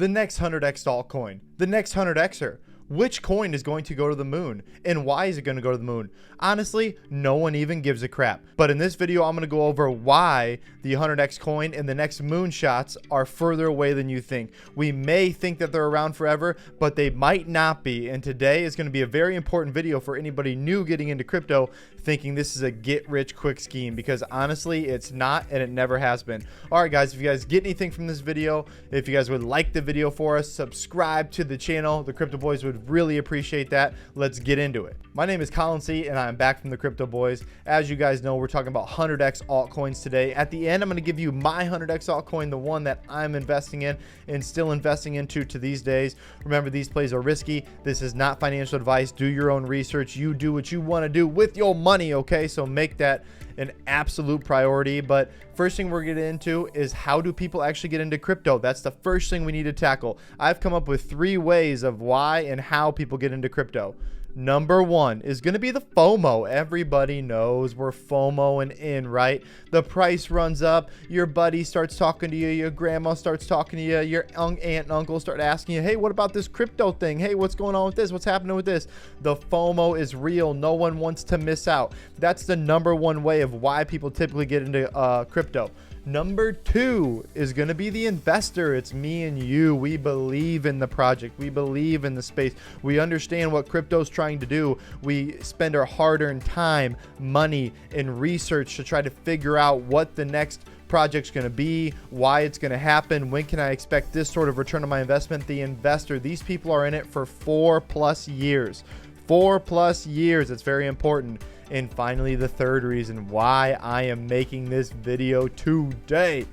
the next 100x altcoin, the next 100xer. Which coin is going to go to the moon, and why is it going to go to the moon? Honestly, no one even gives a crap. But in this video, I'm going to go over why the 100x coin and the next moonshots are further away than you think. We may think that they're around forever, but they might not be. And today is going to be a very important video for anybody new getting into crypto, thinking this is a get-rich-quick scheme, because honestly, it's not, and it never has been. All right, guys, if you guys get anything from this video, if you guys would like the video for us, subscribe to the channel. The Crypto Boys would really appreciate that. Let's get into it. My name is Colin C, and I'm back from the Crypto Boys. As you guys know, we're talking about 100x altcoins today. At the end, I'm going to give you my 100x altcoin, the one that I'm investing in and still investing into to these days. Remember, these plays are risky. This is not financial advice. Do your own research. You do what you want to do with your money, okay? So make that an absolute priority. But first thing we're getting into is, how do people actually get into crypto? That's the first thing we need to tackle. I've come up with 3 ways of why and how people get into crypto. Number 1 is going to be the FOMO. Everybody knows we're FOMOing in, right? The price runs up, your buddy starts talking to you, your grandma starts talking to you, your aunt and uncle start asking you, hey, what about this crypto thing? Hey, what's going on with this? What's happening with this? The FOMO is real. No one wants to miss out. That's the number 1 way of why people typically get into crypto. Number 2 is going to be the investor. It's me and you. We believe in the project. We believe in the space. We understand what crypto's trying to do. We spend our hard-earned time, money, and research to try to figure out what the next project's going to be, why it's going to happen, when can I expect this sort of return on my investment. The investor, these people are in it for 4+ years. 4+ years. It's very important. And finally, the third reason why I am making this video today,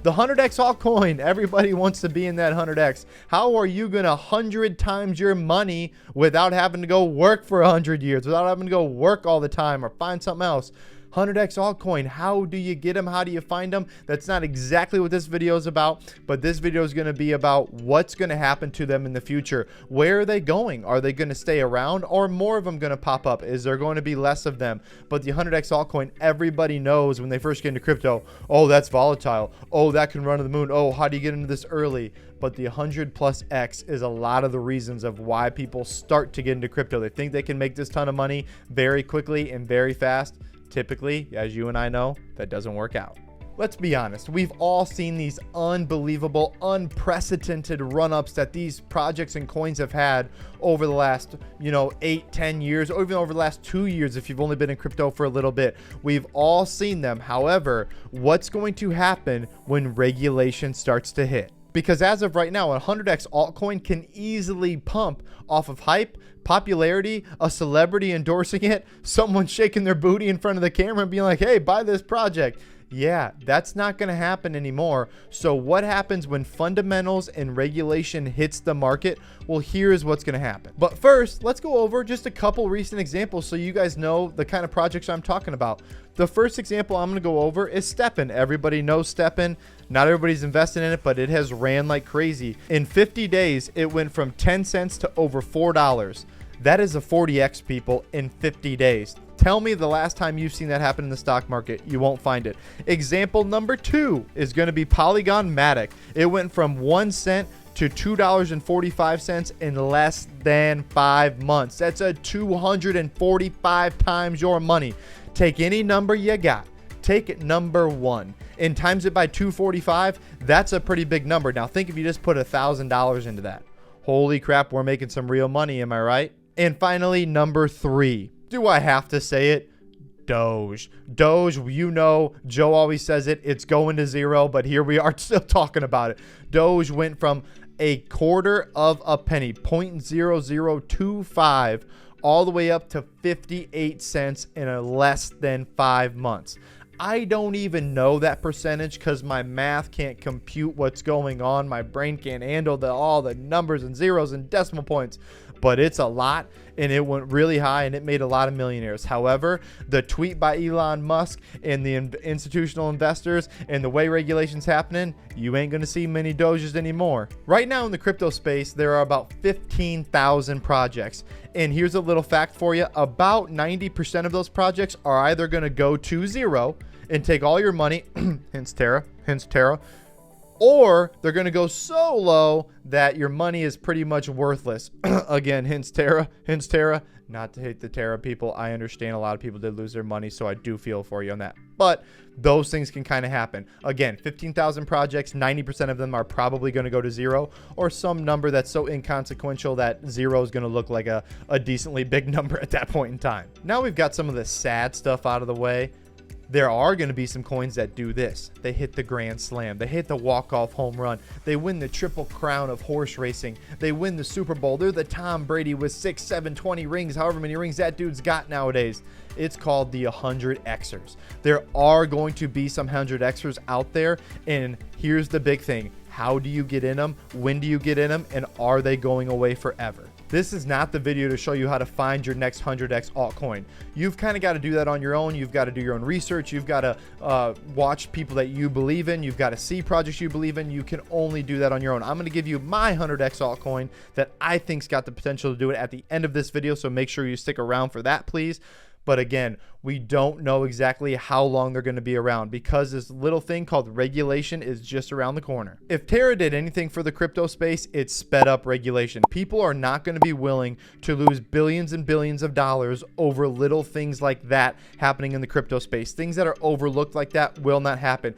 the 100x altcoin. Everybody wants to be in that 100x. How are you going to 100 times your money without having to go work for 100 years, without having to go work all the time or find something else? 100x altcoin. How do you get them? How do you find them? That's not exactly what this video is about, but this video is going to be about what's going to happen to them in the future. Where are they going? Are they going to stay around, or more of them going to pop up? Is there going to be less of them? But the 100x altcoin, everybody knows when they first get into crypto, oh, that's volatile. Oh, that can run to the moon. Oh, how do you get into this early? But the 100+X is a lot of the reasons of why people start to get into crypto. They think they can make this ton of money very quickly and very fast. Typically, as you and I know, that doesn't work out. Let's be honest. We've all seen these unbelievable, unprecedented run-ups that these projects and coins have had over the last, 8-10 years, or even over the last 2 years if you've only been in crypto for a little bit. We've all seen them. However, what's going to happen when regulation starts to hit? Because as of right now, a 100x altcoin can easily pump off of hype, popularity, a celebrity endorsing it, someone shaking their booty in front of the camera and being like, hey, buy this project. Yeah, that's not going to happen anymore. So what happens when fundamentals and regulation hits the market? Well, here's what's going to happen. But first, let's go over just a couple recent examples so you guys know the kind of projects I'm talking about. The first example I'm going to go over is STEPN. Everybody knows STEPN. Not everybody's invested in it, but it has ran like crazy. In 50 days, it went from 10 cents to over $4. That is a 40x, people, in 50 days. Tell me the last time you've seen that happen in the stock market. You won't find it. Example number 2 is going to be Polygon Matic. It went from 1 cent to $2.45 in less than 5 months. That's a 245 times your money. Take any number you got. Take number 1 and times it by 245. That's a pretty big number. Now think if you just put $1,000 into that. Holy crap, we're making some real money. Am I right? And finally, number 3. Do I have to say it? Doge. Doge, Joe always says it. It's going to 0, but here we are still talking about it. Doge went from a quarter of a penny, 0.0025, all the way up to 58 cents in a less than 5 months. I don't even know that percentage because my math can't compute what's going on. My brain can't handle all the numbers and zeros and decimal points, but it's a lot, and it went really high, and it made a lot of millionaires. However, the tweet by Elon Musk and the institutional investors and the way regulations happening, you ain't going to see many Doges anymore. Right now in the crypto space, there are about 15,000 projects. And here's a little fact for you. About 90% of those projects are either going to go to 0 and take all your money, hence Terra, or they're going to go so low that your money is pretty much worthless. Again, hints Terra. Not to hate the Terra people. I understand a lot of people did lose their money, so I do feel for you on that. But those things can kind of happen. Again, 15,000 projects, 90% of them are probably going to go to zero, or some number that's so inconsequential that zero is going to look like a decently big number at that point in time. Now we've got some of the sad stuff out of the way. There are going to be some coins that do this. They hit the grand slam. They hit the walk-off home run. They win the triple crown of horse racing. They win the Super Bowl. They're the Tom Brady with 6, 7, 20 rings, however many rings that dude's got nowadays. It's called the 100xers. There are going to be some 100xers out there, and here's the big thing. How do you get in them? When do you get in them? And are they going away forever? This is not the video to show you how to find your next 100x altcoin. You've kind of got to do that on your own. You've got to do your own research. You've got to watch people that you believe in. You've got to see projects you believe in. You can only do that on your own. I'm going to give you my 100x altcoin that I think's got the potential to do it at the end of this video, so make sure you stick around for that, please. But again, we don't know exactly how long they're going to be around because this little thing called regulation is just around the corner. If Terra did anything for the crypto space, it's sped up regulation. People are not going to be willing to lose billions and billions of dollars over little things like that happening in the crypto space. Things that are overlooked like that will not happen.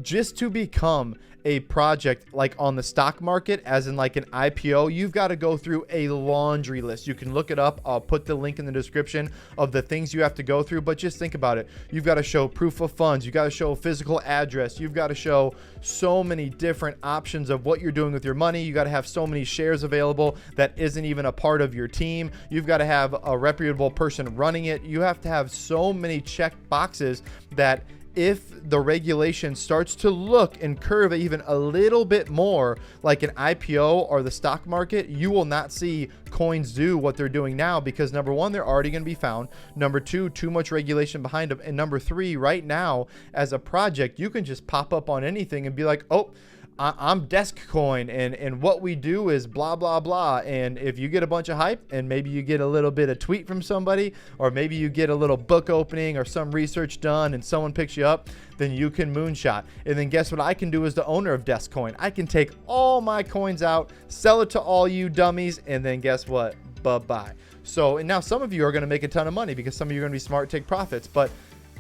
Just to become a project like on the stock market, as in like an IPO, you've got to go through a laundry list. You can look it up. I'll put the link in the description of the things you have to go through, but just think about it. You've got to show proof of funds. You got to show a physical address. You've got to show so many different options of what you're doing with your money. You got to have so many shares available that isn't even a part of your team. You've got to have a reputable person running it. You have to have so many checked boxes that if the regulation starts to look and curve even a little bit more like an IPO or the stock market, you will not see coins do what they're doing now because number one, they're already going to be found. Number two, too much regulation behind them. And number three, right now as a project, you can just pop up on anything and be like, oh, I'm Deskcoin and what we do is blah, blah, blah. And if you get a bunch of hype and maybe you get a little bit of tweet from somebody, or maybe you get a little book opening or some research done and someone picks you up, then you can moonshot. And then guess what I can do as the owner of Deskcoin? I can take all my coins out, sell it to all you dummies, and then guess what? Bye-bye. So, and now some of you are going to make a ton of money because some of you are going to be smart, take profits, but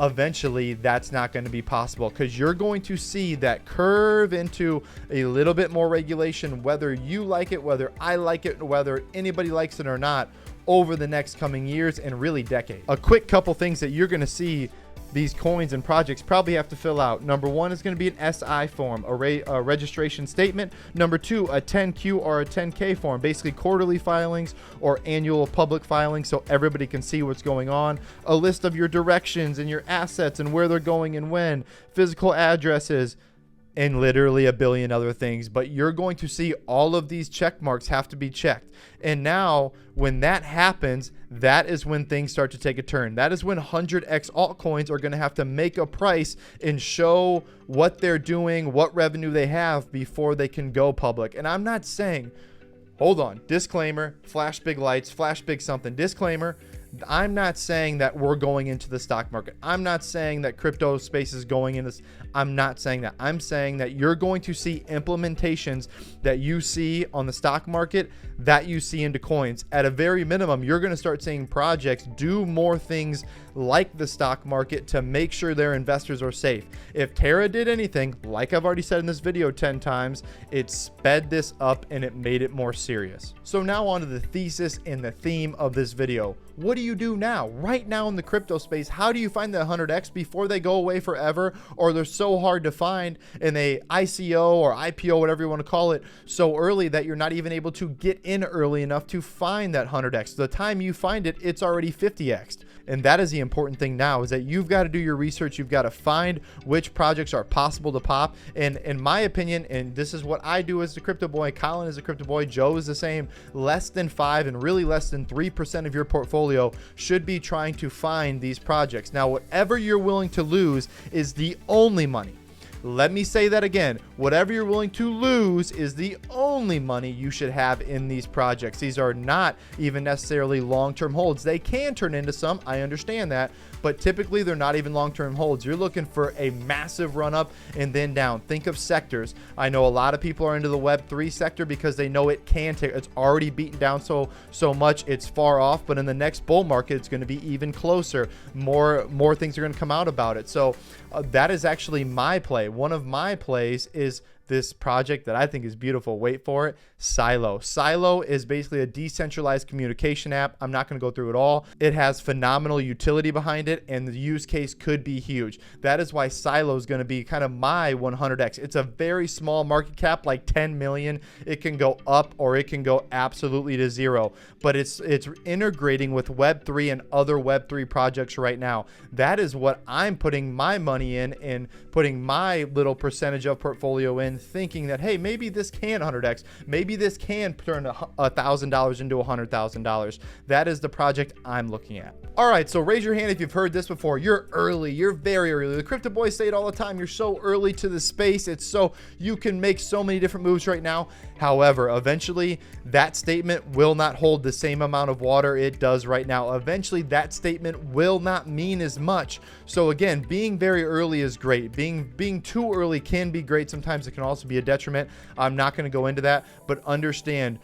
eventually that's not going to be possible because you're going to see that curve into a little bit more regulation, whether you like it, whether I like it, whether anybody likes it or not, over the next coming years and really decades. A quick couple things that you're going to see these coins and projects probably have to fill out. Number one is going to be an SI form, a registration statement. Number two, a 10Q or a 10K form, basically quarterly filings or annual public filings so everybody can see what's going on. A list of your directions and your assets and where they're going and when, physical addresses, and literally a billion other things. But you're going to see all of these check marks have to be checked. And now when that happens, that is when things start to take a turn. That is when 100x altcoins are going to have to make a price and show what they're doing, what revenue they have before they can go public. And I'm not saying, hold on, disclaimer, flash big lights, flash big something, disclaimer. I'm not saying that we're going into the stock market. I'm not saying that crypto space is going in this. I'm not saying that. I'm saying that you're going to see implementations that you see on the stock market that you see into coins. At a very minimum, you're going to start seeing projects do more things like the stock market to make sure their investors are safe. If Terra did anything, like I've already said in this video 10 times, it sped this up and it made it more serious. So now on to the thesis and the theme of this video. What do you do now? Right now in the crypto space, how do you find the 100x before they go away forever, or they're so hard to find and they ICO or IPO, whatever you want to call it, so early that you're not even able to get in early enough to find that 100x. The time you find it, it's already 50x. And that is the important thing now, is that you've got to do your research. You've got to find which projects are possible to pop. And in my opinion, and this is what I do as the crypto boy, Colin is a crypto boy, Joe is the same, less than 5 and really less than 3% of your portfolio should be trying to find these projects. Now, whatever you're willing to lose is the only money. Let me say that again. Whatever you're willing to lose is the only money you should have in these projects. These are not even necessarily long-term holds. They can turn into some, I understand that, but typically they're not even long-term holds. You're looking for a massive run up and then down. Think of sectors. I know a lot of people are into the Web3 sector because they know it can take, it's already beaten down so much, it's far off, but in the next bull market, it's going to be even closer. More things are going to come out about it. So that is actually my play. One of my plays is this project that I think is beautiful. Wait for it. Silo. Silo is basically a decentralized communication app. I'm not going to go through it all. It has phenomenal utility behind it, and the use case could be huge. That is why Silo is going to be kind of my 100x. It's a very small market cap, like 10 million. It can go up or it can go absolutely to zero, but it's integrating with Web3 and other Web3 projects right now. That is what I'm putting my money in and putting my little percentage of portfolio in, thinking that, hey, maybe this can 100x, maybe this can turn $1,000 into $100,000. That is the project I'm looking at. All right, so raise your hand if you've heard this before. You're early. You're very early. The crypto boys say it all the time. You're so early to the space. It's so you can make so many different moves right now. However, eventually that statement will not hold the same amount of water it does right now. Eventually that statement will not mean as much. So again, being very early is great. Being too early can be great. Sometimes it can also be a detriment. I'm not going to go into that, but understand,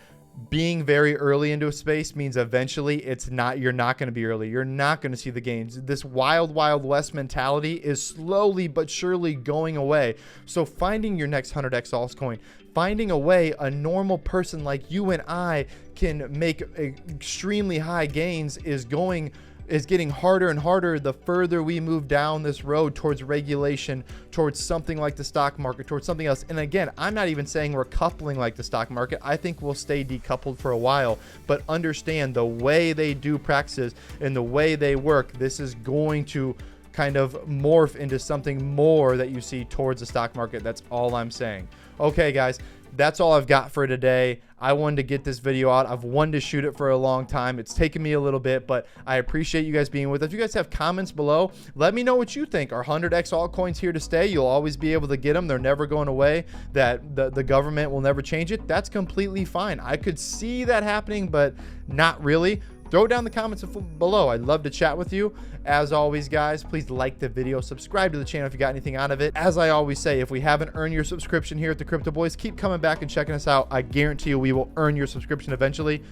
being very early into a space means eventually you're not going to be early. You're not going to see the gains. This wild west mentality is slowly but surely going away. So finding your next 100x altcoin, finding a way a normal person like you and I can make extremely high gains is getting harder and harder the further we move down this road towards regulation, towards something like the stock market, towards something else. And again, I'm not even saying we're coupling like the stock market. I think we'll stay decoupled for a while, but understand the way they do practices and the way they work, this is going to kind of morph into something more that you see towards the stock market. That's all I'm saying. Okay, guys, that's all I've got for today. I wanted to get this video out. I've wanted to shoot it for a long time. It's taken me a little bit, but I appreciate you guys being with us. If you guys have comments below, let me know what you think. Are 100x altcoins here to stay? You'll always be able to get them. They're never going away. That the government will never change it. That's completely fine. I could see that happening, but not really. Throw down the comments below. I'd love to chat with you. As always, guys, please like the video, subscribe to the channel if you got anything out of it. As I always say, if we haven't earned your subscription here at the Crypto Boys, keep coming back and checking us out. I guarantee you we will earn your subscription eventually.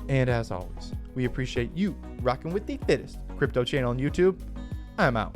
And as always, we appreciate you rocking with the fittest crypto channel on YouTube. I'm out.